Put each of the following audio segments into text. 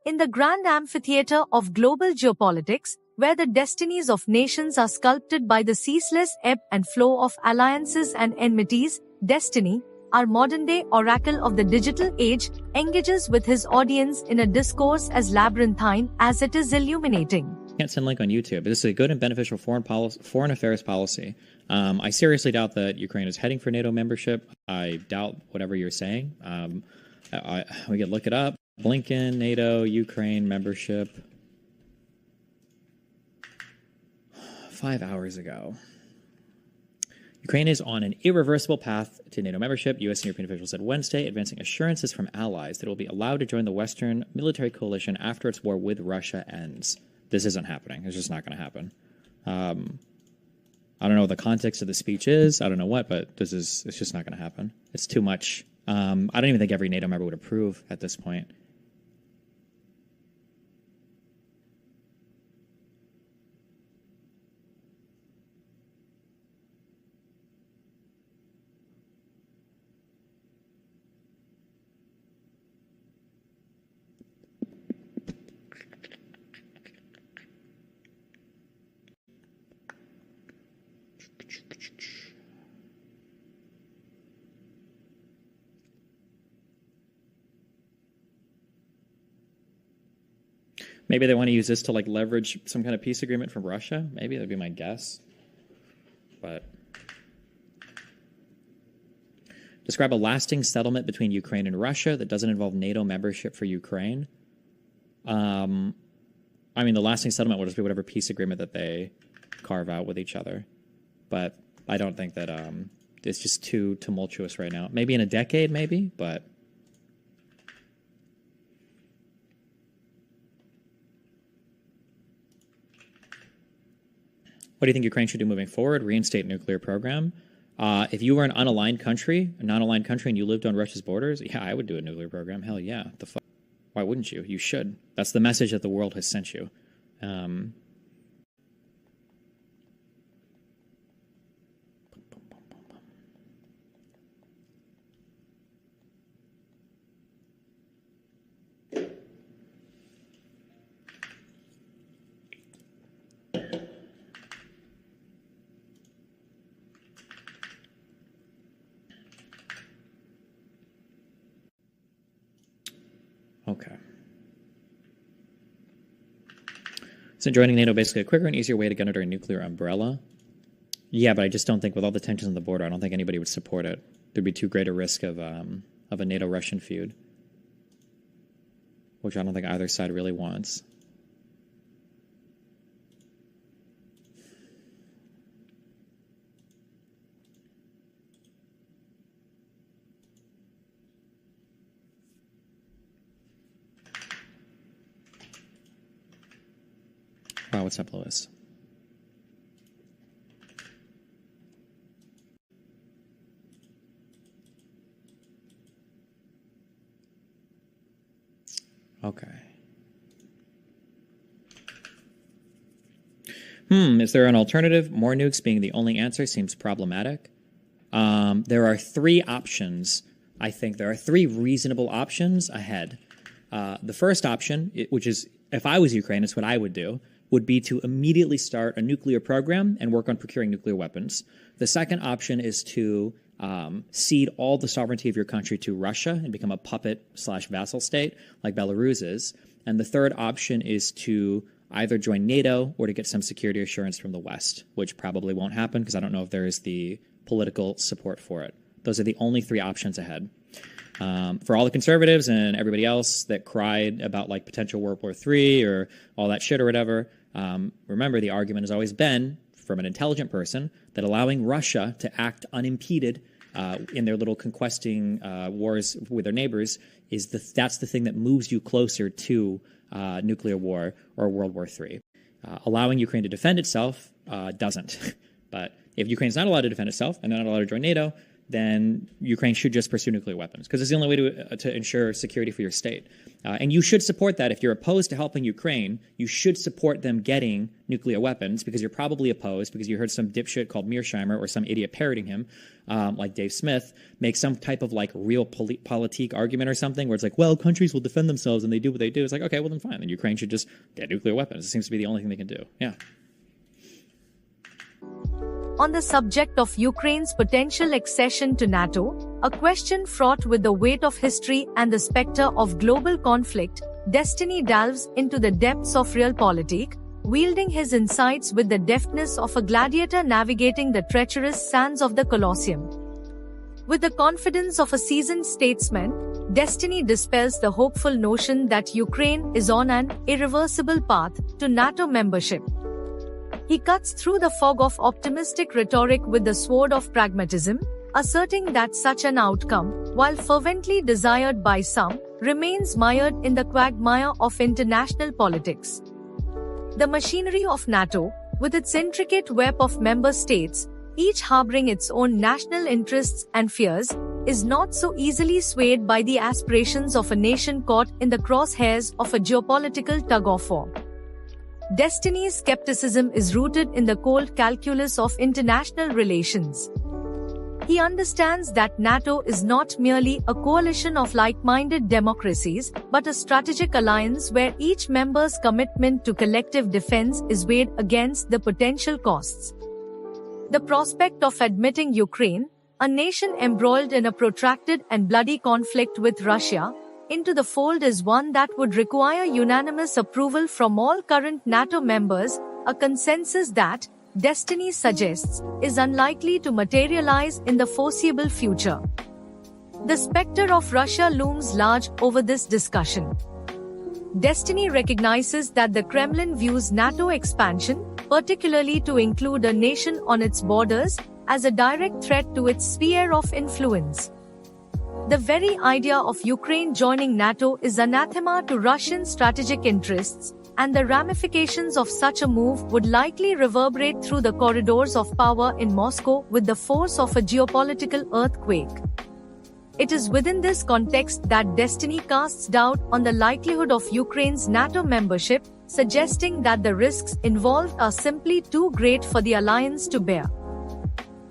In the grand amphitheater of global geopolitics, where the destinies of nations are sculpted by the ceaseless ebb and flow of alliances and enmities, Destiny, our modern-day oracle of the digital age, engages with his audience in a discourse as labyrinthine as it is illuminating. Can't send link on YouTube. This is a good and beneficial foreign affairs policy. I seriously doubt that Ukraine is heading for NATO membership. I doubt whatever you're saying. We could look it up. Blinken, NATO, Ukraine membership. 5 hours ago. Ukraine is on an irreversible path to NATO membership, U.S. and European officials said Wednesday, advancing assurances from allies that it will be allowed to join the Western military coalition after its war with Russia ends. This isn't happening. It's just not going to happen. I don't know what the context of the speech is. I don't know what, but it's just not going to happen. It's too much. I don't even think every NATO member would approve at this point. Maybe they want to use this to like leverage some kind of peace agreement from Russia. Maybe that'd be my guess. But describe a lasting settlement between Ukraine and Russia that doesn't involve NATO membership for Ukraine. I mean, the lasting settlement will just be whatever peace agreement that they carve out with each other. But I don't think that it's just too tumultuous right now. Maybe in a decade, maybe, but. What do you think Ukraine should do moving forward? Reinstate nuclear program. If you were an unaligned country, a non-aligned country, and you lived on Russia's borders, yeah, I would do a nuclear program. Hell yeah. The fuck? Why wouldn't you? You should. That's the message that the world has sent you. Okay. So joining NATO basically a quicker and easier way to get under a nuclear umbrella? Yeah, but I just don't think with all the tensions on the border, I don't think anybody would support it. There'd be too great a risk of a NATO-Russian feud, which I don't think either side really wants. Wow, what's up, Lois? Okay. Is there an alternative? More nukes being the only answer seems problematic. There are three options. I think there are three reasonable options ahead. The first option, which is, if I was Ukraine, it's what I would do, would be to immediately start a nuclear program and work on procuring nuclear weapons. The second option is to cede all the sovereignty of your country to Russia and become a puppet/vassal state like Belarus is. And the third option is to either join NATO or to get some security assurance from the West, which probably won't happen because I don't know if there is the political support for it. Those are the only three options ahead. For all the conservatives and everybody else that cried about like potential World War III or all that shit or whatever, remember the argument has always been from an intelligent person that allowing Russia to act unimpeded in their little conquesting wars with their neighbors that's the thing that moves you closer to nuclear war or World War III. Allowing Ukraine to defend itself doesn't. But if Ukraine's not allowed to defend itself and they're not allowed to join NATO, then Ukraine should just pursue nuclear weapons because it's the only way to ensure security for your state. And you should support that. If you're opposed to helping Ukraine, you should support them getting nuclear weapons because you're probably opposed because you heard some dipshit called Mearsheimer or some idiot parroting him, like Dave Smith, make some type of like real politique argument or something where it's like, well, countries will defend themselves and they do what they do. It's like, okay, well then fine. Then Ukraine should just get nuclear weapons. It seems to be the only thing they can do. Yeah. On the subject of Ukraine's potential accession to NATO, a question fraught with the weight of history and the specter of global conflict, Destiny delves into the depths of realpolitik, wielding his insights with the deftness of a gladiator navigating the treacherous sands of the Colosseum. With the confidence of a seasoned statesman, Destiny dispels the hopeful notion that Ukraine is on an irreversible path to NATO membership. He cuts through the fog of optimistic rhetoric with the sword of pragmatism, asserting that such an outcome, while fervently desired by some, remains mired in the quagmire of international politics. The machinery of NATO, with its intricate web of member states, each harboring its own national interests and fears, is not so easily swayed by the aspirations of a nation caught in the crosshairs of a geopolitical tug-of-war. Destiny's skepticism is rooted in the cold calculus of international relations. He understands that NATO is not merely a coalition of like-minded democracies, but a strategic alliance where each member's commitment to collective defense is weighed against the potential costs. The prospect of admitting Ukraine, a nation embroiled in a protracted and bloody conflict with Russia, into the fold is one that would require unanimous approval from all current NATO members, a consensus that, Destiny suggests, is unlikely to materialize in the foreseeable future. The specter of Russia looms large over this discussion. Destiny recognizes that the Kremlin views NATO expansion, particularly to include a nation on its borders, as a direct threat to its sphere of influence. The very idea of Ukraine joining NATO is anathema to Russian strategic interests, and the ramifications of such a move would likely reverberate through the corridors of power in Moscow with the force of a geopolitical earthquake. It is within this context that Destiny casts doubt on the likelihood of Ukraine's NATO membership, suggesting that the risks involved are simply too great for the alliance to bear.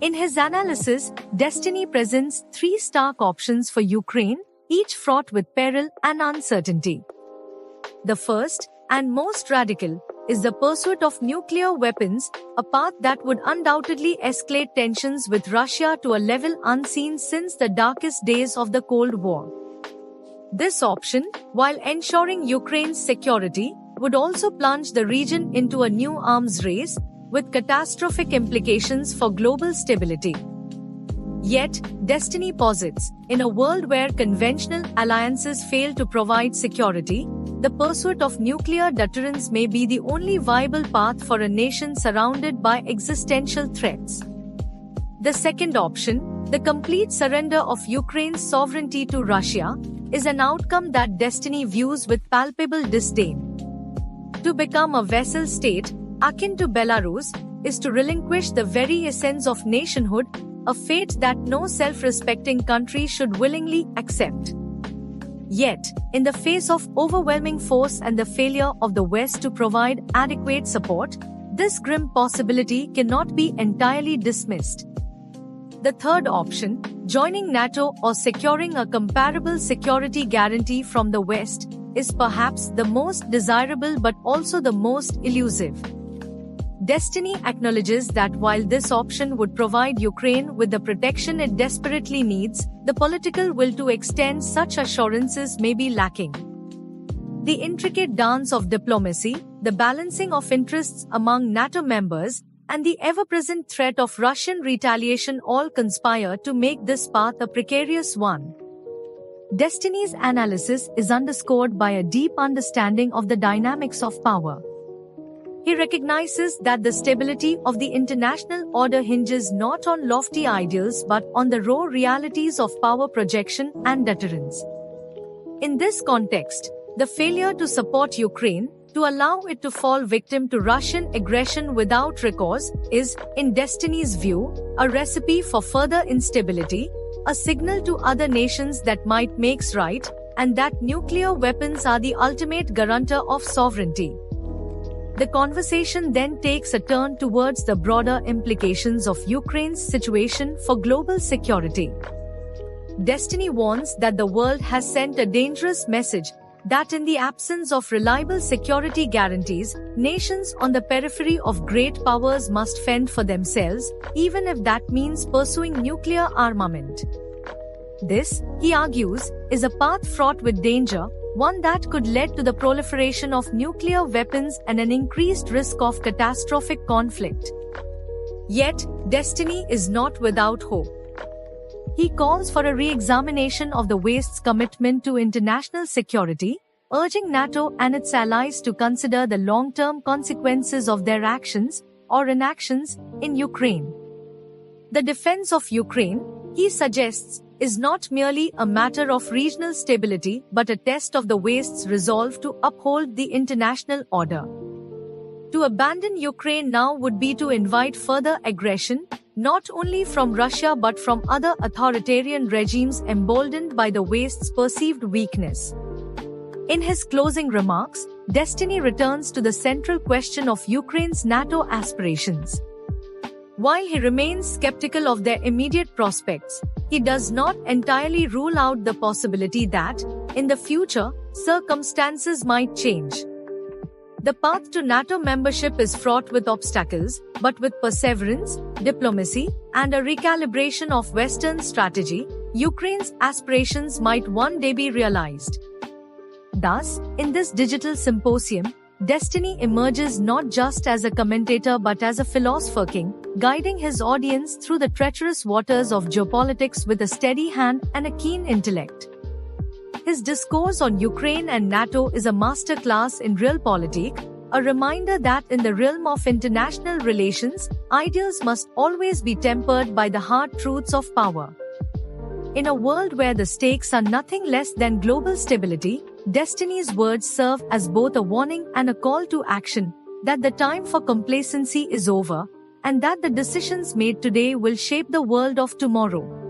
In his analysis, Destiny presents three stark options for Ukraine, each fraught with peril and uncertainty. The first, and most radical, is the pursuit of nuclear weapons, a path that would undoubtedly escalate tensions with Russia to a level unseen since the darkest days of the Cold War. This option, while ensuring Ukraine's security, would also plunge the region into a new arms race, with catastrophic implications for global stability. Yet, Destiny posits, in a world where conventional alliances fail to provide security, the pursuit of nuclear deterrence may be the only viable path for a nation surrounded by existential threats. The second option, the complete surrender of Ukraine's sovereignty to Russia, is an outcome that Destiny views with palpable disdain. To become a vassal state, akin to Belarus, is to relinquish the very essence of nationhood, a fate that no self-respecting country should willingly accept. Yet, in the face of overwhelming force and the failure of the West to provide adequate support, this grim possibility cannot be entirely dismissed. The third option, joining NATO or securing a comparable security guarantee from the West, is perhaps the most desirable but also the most elusive. Destiny acknowledges that while this option would provide Ukraine with the protection it desperately needs, the political will to extend such assurances may be lacking. The intricate dance of diplomacy, the balancing of interests among NATO members, and the ever-present threat of Russian retaliation all conspire to make this path a precarious one. Destiny's analysis is underscored by a deep understanding of the dynamics of power. He recognizes that the stability of the international order hinges not on lofty ideals but on the raw realities of power projection and deterrence. In this context, the failure to support Ukraine, To allow it to fall victim to Russian aggression without recourse is, in Destiny's view, a recipe for further instability, a signal to other nations that might makes right, and that nuclear weapons are the ultimate guarantor of sovereignty. The conversation then takes a turn towards the broader implications of Ukraine's situation for global security. Destiny warns that the world has sent a dangerous message that in the absence of reliable security guarantees, nations on the periphery of great powers must fend for themselves, even if that means pursuing nuclear armament. This, he argues, is a path fraught with danger, one that could lead to the proliferation of nuclear weapons and an increased risk of catastrophic conflict. Yet, Destiny is not without hope. He calls for a re-examination of the West's commitment to international security, urging NATO and its allies to consider the long-term consequences of their actions or inactions in Ukraine. The defense of Ukraine, he suggests, is not merely a matter of regional stability but a test of the West's resolve to uphold the international order. To abandon Ukraine now would be to invite further aggression, not only from Russia but from other authoritarian regimes emboldened by the West's perceived weakness. In his closing remarks, Destiny returns to the central question of Ukraine's NATO aspirations. While he remains skeptical of their immediate prospects, he does not entirely rule out the possibility that, in the future, circumstances might change. The path to NATO membership is fraught with obstacles, but with perseverance, diplomacy, and a recalibration of Western strategy, Ukraine's aspirations might one day be realized. Thus, in this digital symposium, Destiny emerges not just as a commentator but as a philosopher king, guiding his audience through the treacherous waters of geopolitics with a steady hand and a keen intellect. His discourse on Ukraine and NATO is a masterclass in realpolitik, a reminder that in the realm of international relations, ideals must always be tempered by the hard truths of power. In a world where the stakes are nothing less than global stability, Destiny's words serve as both a warning and a call to action, that the time for complacency is over, and that the decisions made today will shape the world of tomorrow.